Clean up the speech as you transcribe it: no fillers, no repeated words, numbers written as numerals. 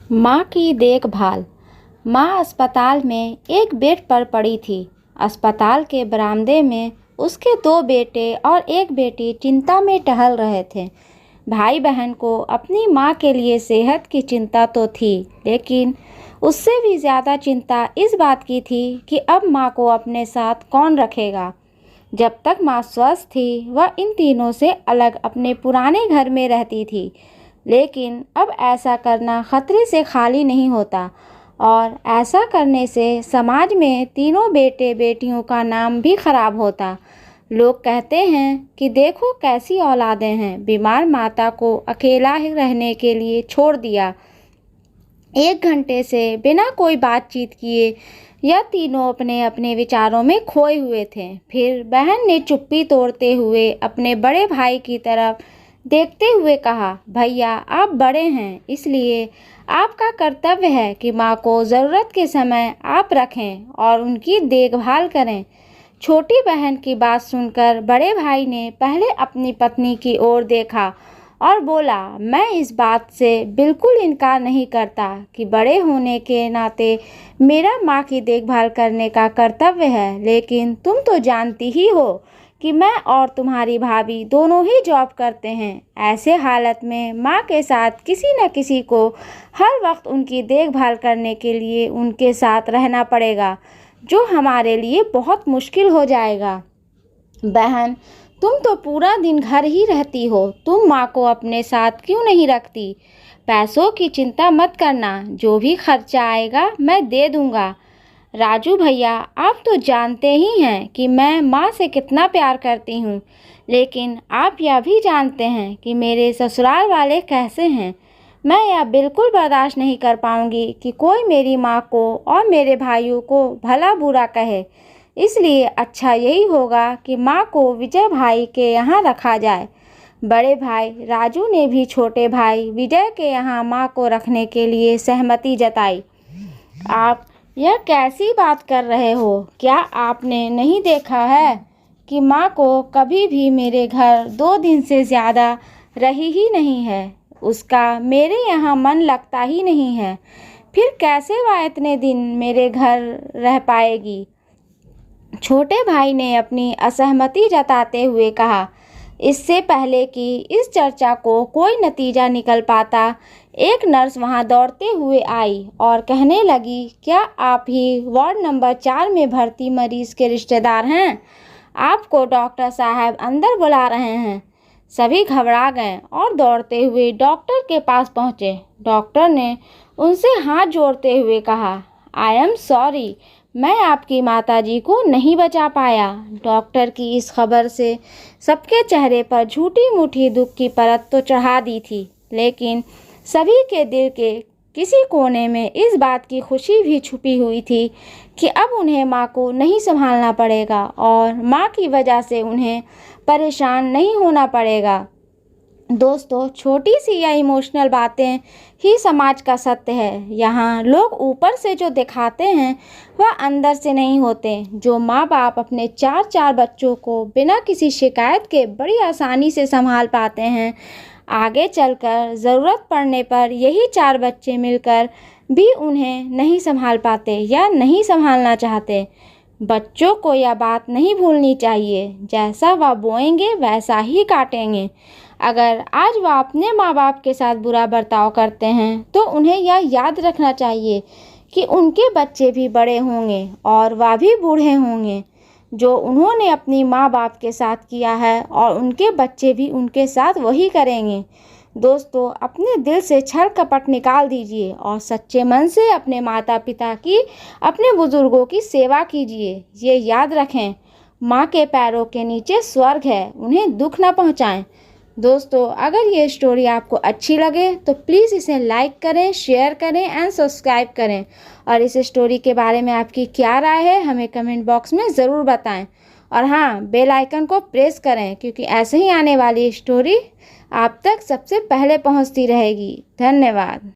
माँ की देखभाल। माँ अस्पताल में एक बेड पर पड़ी थी। अस्पताल के बरामदे में उसके दो बेटे और एक बेटी चिंता में टहल रहे थे। भाई बहन को अपनी माँ के लिए सेहत की चिंता तो थी, लेकिन उससे भी ज़्यादा चिंता इस बात की थी कि अब माँ को अपने साथ कौन रखेगा। जब तक माँ स्वस्थ थी, वह इन तीनों से अलग अपने पुराने घर में रहती थी, लेकिन अब ऐसा करना खतरे से खाली नहीं होता और ऐसा करने से समाज में तीनों बेटे बेटियों का नाम भी खराब होता। लोग कहते हैं कि देखो कैसी औलादें हैं, बीमार माता को अकेला ही रहने के लिए छोड़ दिया। 1 घंटे से बिना कोई बातचीत किए यह तीनों अपने अपने विचारों में खोए हुए थे। फिर बहन ने चुप्पी तोड़ते हुए अपने बड़े भाई की तरफ देखते हुए कहा, भैया आप बड़े हैं, इसलिए आपका कर्तव्य है कि माँ को ज़रूरत के समय आप रखें और उनकी देखभाल करें। छोटी बहन की बात सुनकर बड़े भाई ने पहले अपनी पत्नी की ओर देखा और बोला, मैं इस बात से बिल्कुल इनकार नहीं करता कि बड़े होने के नाते मेरा माँ की देखभाल करने का कर्तव्य है, लेकिन तुम तो जानती ही हो कि मैं और तुम्हारी भाभी दोनों ही जॉब करते हैं। ऐसे हालत में माँ के साथ किसी न किसी को हर वक्त उनकी देखभाल करने के लिए उनके साथ रहना पड़ेगा, जो हमारे लिए बहुत मुश्किल हो जाएगा। बहन, तुम तो पूरा दिन घर ही रहती हो, तुम माँ को अपने साथ क्यों नहीं रखती? पैसों की चिंता मत करना, जो भी खर्चा आएगा मैं दे दूँगा। राजू भैया, आप तो जानते ही हैं कि मैं माँ से कितना प्यार करती हूँ, लेकिन आप यह भी जानते हैं कि मेरे ससुराल वाले कैसे हैं। मैं यह बिल्कुल बर्दाश्त नहीं कर पाऊँगी कि कोई मेरी माँ को और मेरे भाइयों को भला बुरा कहे। इसलिए अच्छा यही होगा कि माँ को विजय भाई के यहाँ रखा जाए। बड़े भाई राजू ने भी छोटे भाई विजय के यहाँ माँ को रखने के लिए सहमति जताई। आप यह कैसी बात कर रहे हो? क्या आपने नहीं देखा है कि माँ को कभी भी मेरे घर 2 दिन से ज़्यादा रही ही नहीं है? उसका मेरे यहाँ मन लगता ही नहीं है, फिर कैसे वह इतने दिन मेरे घर रह पाएगी? छोटे भाई ने अपनी असहमति जताते हुए कहा। इससे पहले कि इस चर्चा को कोई नतीजा निकल पाता, एक नर्स वहां दौड़ते हुए आई और कहने लगी, क्या आप ही वार्ड नंबर 4 में भर्ती मरीज के रिश्तेदार हैं? आपको डॉक्टर साहब अंदर बुला रहे हैं। सभी घबरा गए और दौड़ते हुए डॉक्टर के पास पहुंचे। डॉक्टर ने उनसे हाथ जोड़ते हुए कहा, आई एम सॉरी, मैं आपकी माताजी को नहीं बचा पाया। डॉक्टर की इस खबर से सबके चेहरे पर झूठी मूठी दुख की परत तो चढ़ा दी थी, लेकिन सभी के दिल के किसी कोने में इस बात की खुशी भी छुपी हुई थी कि अब उन्हें माँ को नहीं संभालना पड़ेगा और माँ की वजह से उन्हें परेशान नहीं होना पड़ेगा। दोस्तों, छोटी सी या इमोशनल बातें ही समाज का सत्य है। यहाँ लोग ऊपर से जो दिखाते हैं वह अंदर से नहीं होते। जो माँ बाप अपने 4-4 बच्चों को बिना किसी शिकायत के बड़ी आसानी से संभाल पाते हैं, आगे चलकर ज़रूरत पड़ने पर यही 4 बच्चे मिलकर भी उन्हें नहीं संभाल पाते या नहीं संभालना चाहते। बच्चों को यह बात नहीं भूलनी चाहिए, जैसा वह बोएंगे वैसा ही काटेंगे। अगर आज वह अपने माँ बाप के साथ बुरा बर्ताव करते हैं, तो उन्हें यह याद रखना चाहिए कि उनके बच्चे भी बड़े होंगे और वह भी बूढ़े होंगे। जो उन्होंने अपनी माँ बाप के साथ किया है और उनके बच्चे भी उनके साथ वही करेंगे। दोस्तों, अपने दिल से छल कपट निकाल दीजिए और सच्चे मन से अपने माता पिता की, अपने बुजुर्गों की सेवा कीजिए। ये याद रखें, माँ के पैरों के नीचे स्वर्ग है, उन्हें दुख न पहुँचाएं। दोस्तों, अगर ये स्टोरी आपको अच्छी लगे तो प्लीज़ इसे लाइक करें, शेयर करें एंड सब्सक्राइब करें। और इस स्टोरी के बारे में आपकी क्या राय है हमें कमेंट बॉक्स में ज़रूर बताएं। और हाँ, बेल आइकन को प्रेस करें, क्योंकि ऐसे ही आने वाली स्टोरी आप तक सबसे पहले पहुंचती रहेगी। धन्यवाद।